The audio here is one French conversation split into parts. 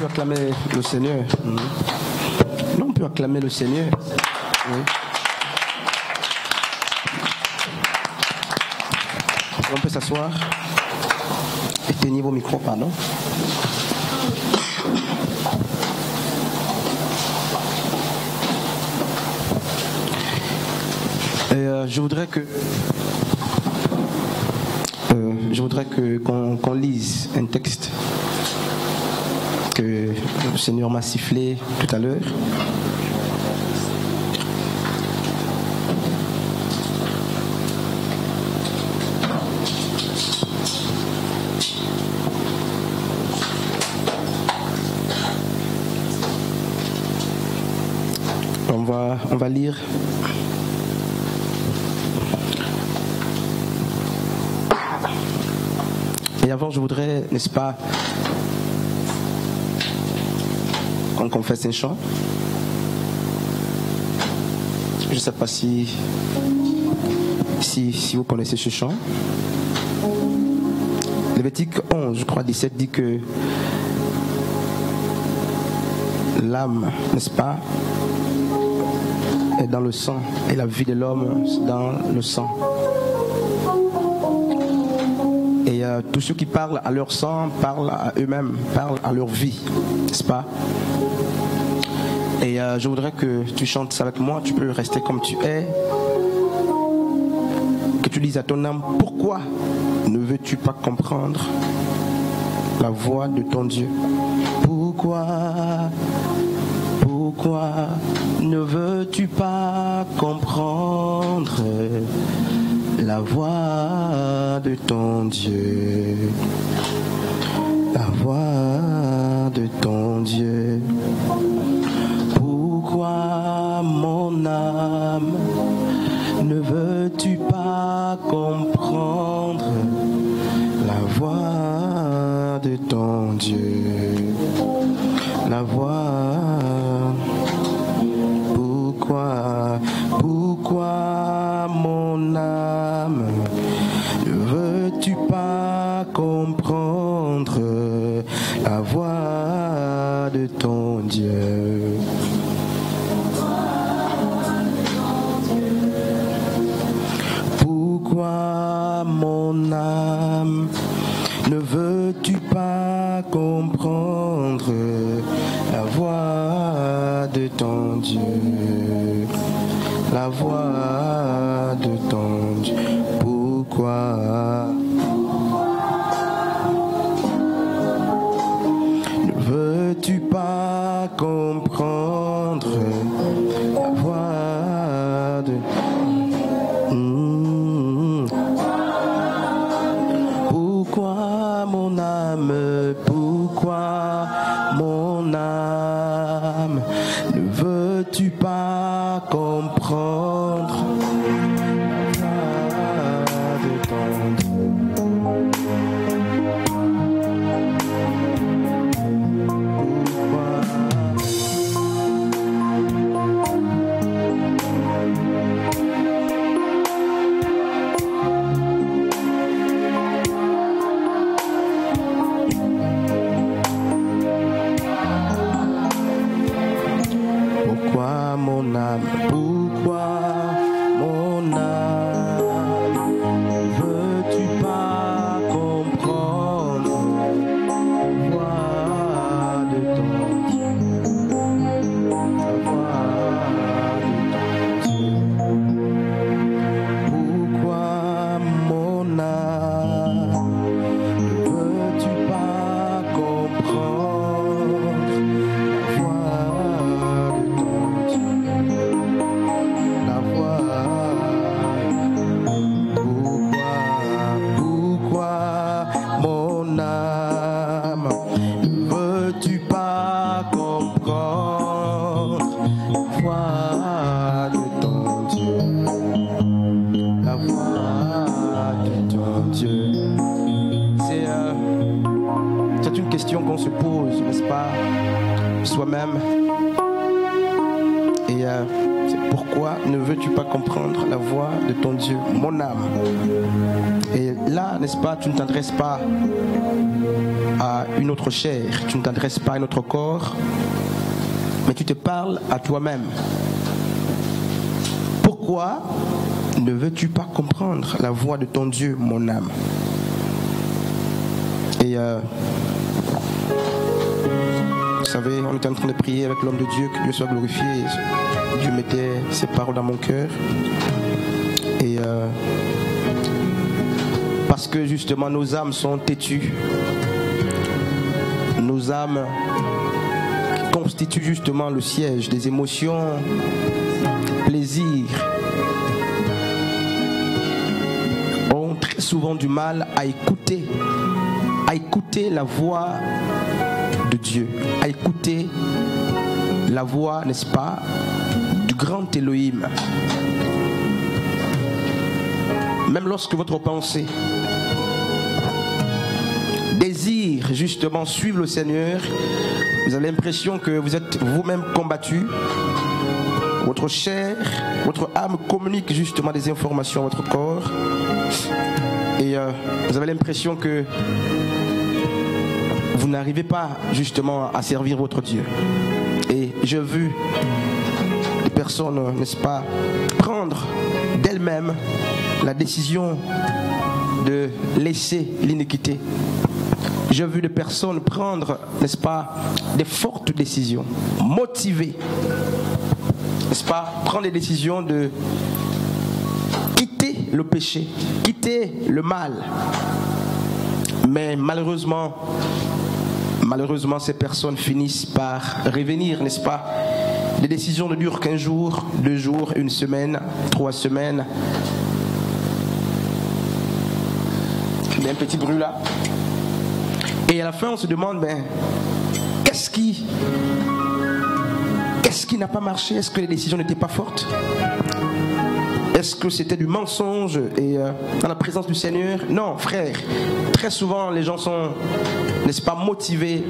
peut acclamer le Seigneur. Non, on peut acclamer le Seigneur. Oui. On peut s'asseoir. Éteignez vos micros, pardon. Et je voudrais qu'on lise un texte que le Seigneur m'a sifflé tout à l'heure. On va lire et avant je voudrais, n'est-ce pas, qu'on confesse un chant. Je ne sais pas si vous connaissez ce chant. Lévitique 11, je crois 17 dit que l'âme, n'est-ce pas, est dans le sang et la vie de l'homme dans le sang. Et tous ceux qui parlent à leur sang parlent à eux-mêmes, parlent à leur vie, n'est-ce pas? Et je voudrais que tu chantes ça avec moi. Tu peux rester comme tu es. Que tu dises à ton âme, pourquoi ne veux-tu pas comprendre la voix de ton Dieu? Pourquoi ne veux-tu pas comprendre la voix de ton Dieu? La voix de ton Dieu. Pourquoi mon âme ne veux-tu pas comprendre la voix de ton Dieu? La voix. Pourquoi mon âme ne veux-tu pas comprendre la voix de ton Dieu? Pourquoi mon âme ne veux-tu pas comprendre la voix de ton Dieu? La voix de ton Dieu. Pourquoi ne veux-tu pas comprendre la voix de Pourquoi mon âme, pourquoi mon âme ne veux-tu pas comprendre la voix de ton Dieu? Pourquoi mon âme, pourquoi mon âme, veux-tu pas comprendre la voix de ton Dieu? La voix de ton Dieu. Pourquoi mon âme, veux-tu pas comprendre la voix de ton Dieu? La voix. Pourquoi mon âme veux-tu pas comprendre la voix de ton Dieu? La voix de ton Dieu. C'est une question qu'on se pose, n'est-ce pas, soi-même. Et c'est pourquoi ne veux-tu pas comprendre la voix de ton Dieu, mon âme? Et là, n'est-ce pas, tu ne t'adresses pas à une autre chair, tu ne t'adresses pas à un autre corps, mais tu te parles à toi-même. Pourquoi ne veux-tu pas comprendre la voix de ton Dieu, mon âme? Et vous savez, on était en train de prier avec l'homme de Dieu, que Dieu soit glorifié. Dieu mettait ses paroles dans mon cœur. Et parce que justement nos âmes sont têtues. Nos âmes constituent justement le siège des émotions, plaisirs, ont très souvent du mal à écouter la voix de Dieu, à écouter la voix, n'est-ce pas, du grand Elohim. Même lorsque votre pensée désire justement suivre le Seigneur, vous avez l'impression que vous êtes vous-même combattu. Votre chair, votre âme communique justement des informations à votre corps. Et vous avez l'impression que vous n'arrivez pas justement à servir votre Dieu. Et j'ai vu des personnes, n'est-ce pas, prendre d'elles-mêmes la décision de laisser l'iniquité. J'ai vu des personnes prendre, n'est-ce pas, des fortes décisions, motivées, n'est-ce pas, prendre des décisions de quitter le péché, quitter le mal. Mais malheureusement, ces personnes finissent par revenir, n'est-ce pas? Les décisions ne durent qu'un jour, 2 jours, 1 semaine, 3 semaines. Il y a un petit bruit là. Et à la fin, on se demande, qu'est-ce qui n'a pas marché? Est-ce que les décisions n'étaient pas fortes? Est-ce que c'était du mensonge et dans la présence du Seigneur? Non, frère. Très souvent, les gens sont, n'est-ce pas, motivés.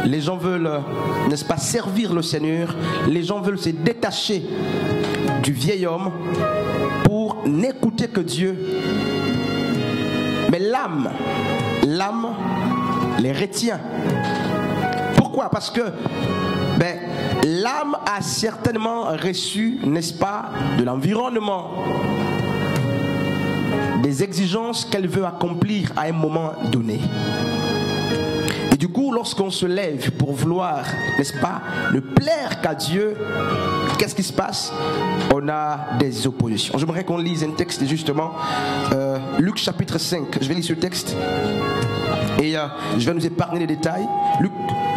Les gens veulent, n'est-ce pas, servir le Seigneur. Les gens veulent se détacher du vieil homme pour n'écouter que Dieu. Mais l'âme les retient. Pourquoi? Parce que l'âme a certainement reçu, n'est-ce pas, de l'environnement, des exigences qu'elle veut accomplir à un moment donné. Et du coup, lorsqu'on se lève pour vouloir, n'est-ce pas, ne plaire qu'à Dieu, qu'est-ce qui se passe? On a des oppositions. J'aimerais qu'on lise un texte justement, Luc chapitre 5. Je vais lire ce texte et je vais nous épargner les détails. Luc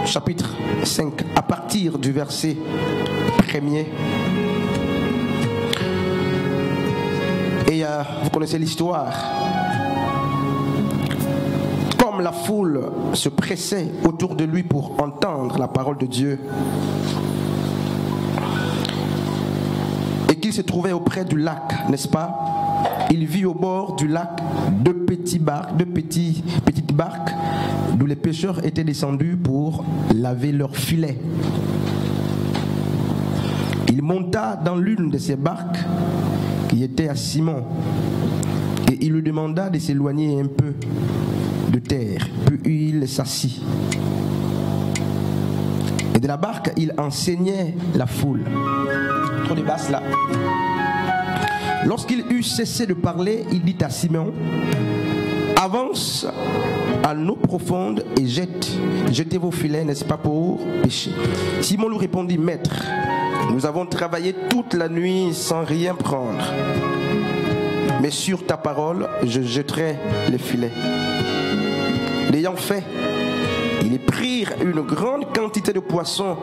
chapitre 5, à partir du verset 1er. Et vous connaissez l'histoire. Comme la foule se pressait autour de lui pour entendre la parole de Dieu, et qu'il se trouvait auprès du lac, n'est-ce pas? Il vit au bord du lac deux petites barques d'où les pêcheurs étaient descendus pour laver leurs filets. Il monta dans l'une de ces barques qui était à Simon et il lui demanda de s'éloigner un peu de terre. Puis il s'assit. Et de la barque, il enseignait la foule. Trop de basses là. Lorsqu'il eut cessé de parler, il dit à Simon: avance à l'eau profonde et jetez vos filets, n'est-ce pas, pour pêcher. Simon lui répondit: maître, nous avons travaillé toute la nuit sans rien prendre, mais sur ta parole, je jetterai les filets. L'ayant fait, ils prirent une grande quantité de poissons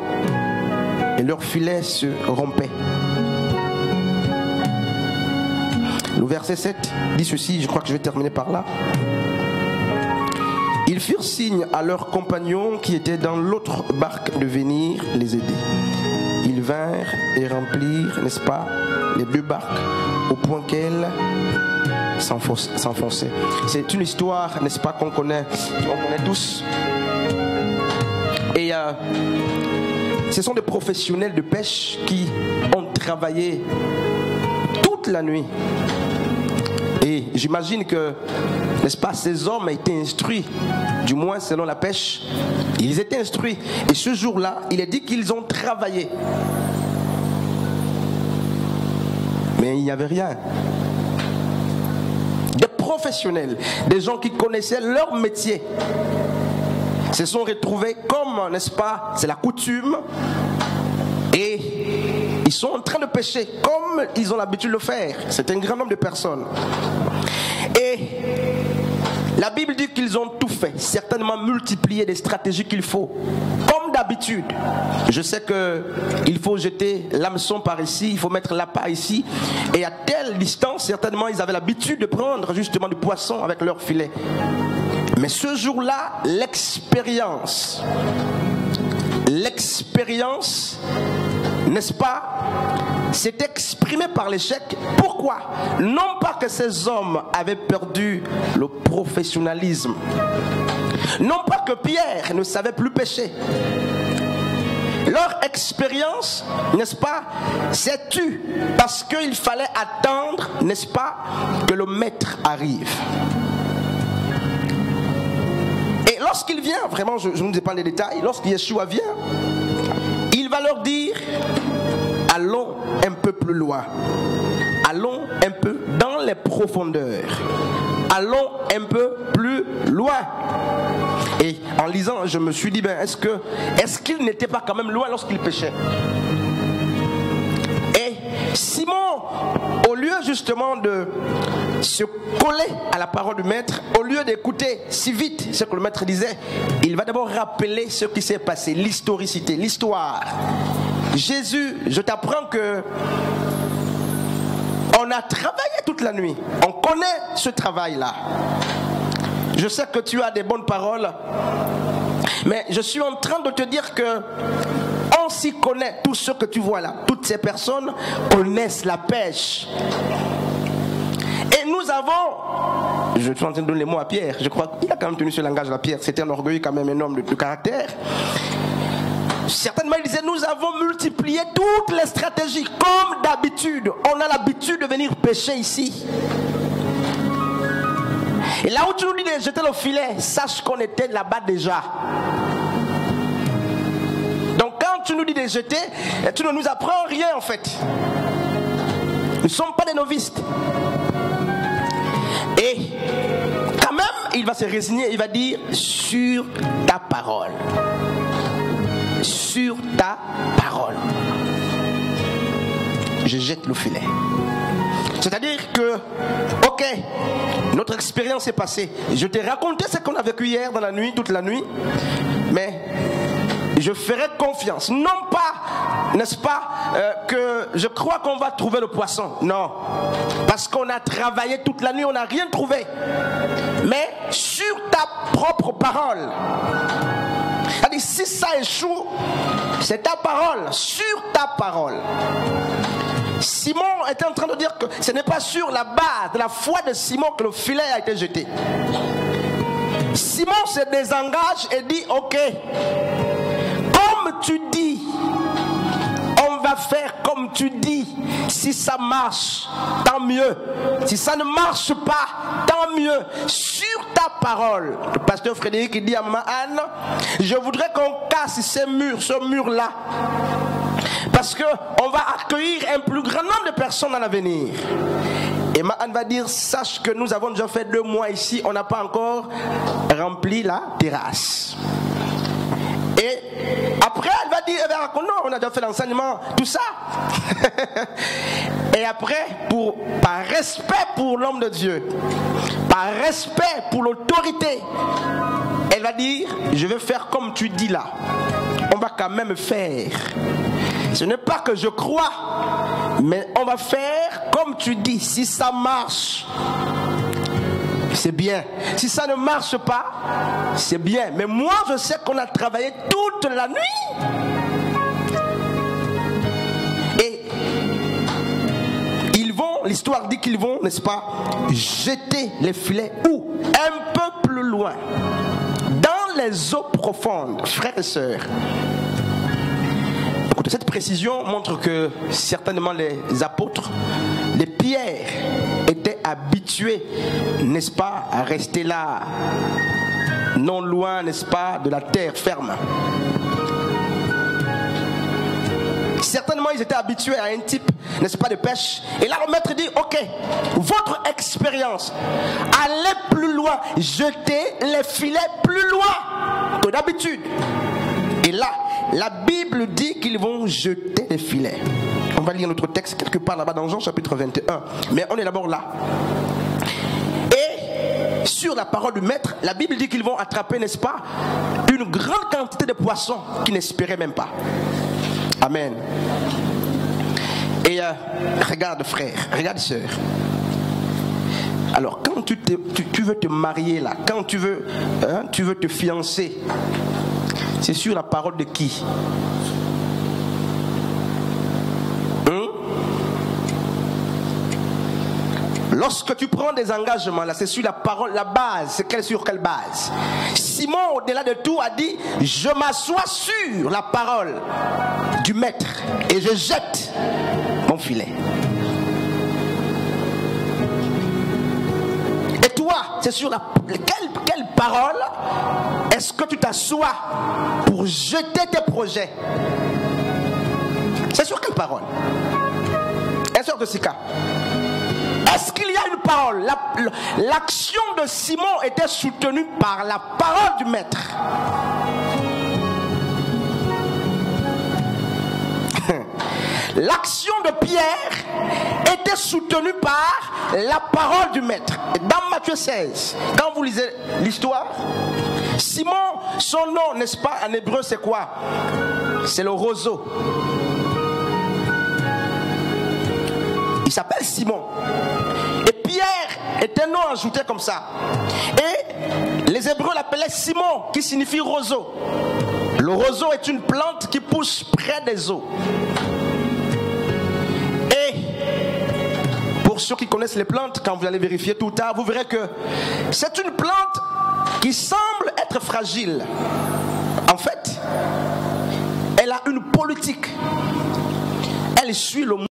et leurs filets se rompaient. Le verset 7 dit ceci, je crois que je vais terminer par là. Ils firent signe à leurs compagnons qui étaient dans l'autre barque de venir les aider. Ils vinrent et remplirent, n'est-ce pas, les 2 barques au point qu'elles s'enfonçaient. C'est une histoire, n'est-ce pas, qu'on connaît tous. Et ce sont des professionnels de pêche qui ont travaillé toute la nuit. Et j'imagine que n'est-ce pas, ces hommes étaient instruits, du moins selon la pêche, ils étaient instruits. Et ce jour-là, il est dit qu'ils ont travaillé. Mais il n'y avait rien. Des professionnels, des gens qui connaissaient leur métier, se sont retrouvés comme, n'est-ce pas, c'est la coutume, et ils sont en train de pêcher comme ils ont l'habitude de le faire. C'est un grand nombre de personnes. Et la Bible dit qu'ils ont tout fait, certainement multiplié des stratégies qu'il faut. Comme d'habitude, je sais qu'il faut jeter l'hameçon par ici, il faut mettre l'appât ici. Et à telle distance, certainement, ils avaient l'habitude de prendre justement du poisson avec leur filet. Mais ce jour-là, l'expérience, n'est-ce pas, s'est exprimée par l'échec. Pourquoi? Non pas que ces hommes avaient perdu le professionnalisme, non pas que Pierre ne savait plus pêcher. Leur expérience, n'est-ce pas, s'est tue parce qu'il fallait attendre, n'est-ce pas, que le maître arrive. Et lorsqu'il vient, vraiment, je ne vous dis pas les détails, lorsque Yeshua vient, il va leur dire: allons un peu plus loin, allons un peu dans les profondeurs, allons un peu plus loin. Et en lisant, je me suis dit, ben, est-ce qu'il n'était pas quand même loin lorsqu'il pêchait? Et Simon, au lieu justement de se coller à la parole du maître, au lieu d'écouter si vite ce que le maître disait, il va d'abord rappeler ce qui s'est passé, l'historicité, l'histoire. Jésus, je t'apprends que on a travaillé toute la nuit. On connaît ce travail-là. Je sais que tu as des bonnes paroles, mais je suis en train de te dire que on s'y connaît. Tout ce que tu vois là, toutes ces personnes connaissent la pêche. Et nous avons, je suis en train de donner les mots à Pierre, je crois qu'il a quand même tenu ce langage à Pierre, c'était un orgueil quand même, un homme de caractère. Certainement il disait: nous avons multiplié toutes les stratégies, comme d'habitude. On a l'habitude de venir pêcher ici. Et là où tu nous dis de jeter le filet, sache qu'on était là-bas déjà. Donc quand tu nous dis de jeter, tu ne nous apprends rien en fait. Nous ne sommes pas des novices. Et quand même, il va se résigner, il va dire: sur ta parole. Sur ta parole, je jette le filet. C'est-à-dire que, ok, notre expérience est passée. Je t'ai raconté ce qu'on a vécu hier dans la nuit, toute la nuit, mais je ferai confiance. Non pas, n'est-ce pas, que je crois qu'on va trouver le poisson. Non, parce qu'on a travaillé toute la nuit, on n'a rien trouvé. Mais sur ta propre parole. C'est-à-dire, si ça échoue, c'est ta parole, sur ta parole. Simon était en train de dire que ce n'est pas sur la base de la foi de Simon que le filet a été jeté. Simon se désengage et dit: ok, comme tu dis, on va faire comme tu dis. Si ça marche, tant mieux. Si ça ne marche pas, tant mieux. Sur ta parole. Le pasteur Frédéric dit à Maman Anne: je voudrais qu'on casse ces murs, ce mur-là. Parce qu'on va accueillir un plus grand nombre de personnes à l'avenir. Et Maman Anne va dire: sache que nous avons déjà fait 2 mois ici, on n'a pas encore rempli la terrasse. Et après, elle va dire: non, on a déjà fait l'enseignement, tout ça. Et après, par respect pour l'homme de Dieu, par respect pour l'autorité, elle va dire: je vais faire comme tu dis là. On va quand même faire. Ce n'est pas que je crois, mais on va faire comme tu dis. Si ça marche, c'est bien. Si ça ne marche pas, c'est bien. Mais moi, je sais qu'on a travaillé toute la nuit. Et ils vont, l'histoire dit qu'ils vont, n'est-ce pas, jeter les filets où? Un peu plus loin. Dans les eaux profondes, frères et sœurs. Cette précision montre que certainement les apôtres, les Pierre était habitué, n'est-ce pas, à rester là, non loin, n'est-ce pas, de la terre ferme. Certainement, ils étaient habitués à un type, n'est-ce pas, de pêche. Et là, le maître dit, ok, votre expérience, allez plus loin, jetez les filets plus loin que d'habitude. Et là, la Bible dit qu'ils vont jeter les filets. On va lire notre texte quelque part là-bas dans Jean chapitre 21. Mais on est d'abord là. Et sur la parole du maître, la Bible dit qu'ils vont attraper, n'est-ce pas, une grande quantité de poissons qu'ils n'espéraient même pas. Amen. Et regarde frère, regarde sœur. Alors quand tu veux te marier là, quand tu veux te fiancer, c'est sur la parole de qui? Lorsque tu prends des engagements là, c'est sur la parole, la base, c'est sur quelle base? Simon, au-delà de tout, a dit, je m'assois sur la parole du maître et je jette mon filet. Et toi, c'est sur quelle parole est-ce que tu t'assois pour jeter tes projets? C'est sur quelle parole? Un sort de Sika. Est-ce qu'il y a une parole? L'action de Simon était soutenue par la parole du maître. L'action de Pierre était soutenue par la parole du maître. Dans Matthieu 16, quand vous lisez l'histoire, Simon, son nom, n'est-ce pas, en hébreu, c'est quoi? C'est le roseau. Il s'appelle Simon. Et Pierre est un nom ajouté comme ça. Et les Hébreux l'appelaient Simon, qui signifie roseau. Le roseau est une plante qui pousse près des eaux. Et pour ceux qui connaissent les plantes, quand vous allez vérifier tout tard, vous verrez que c'est une plante qui semble être fragile. En fait, elle a une politique. Elle suit le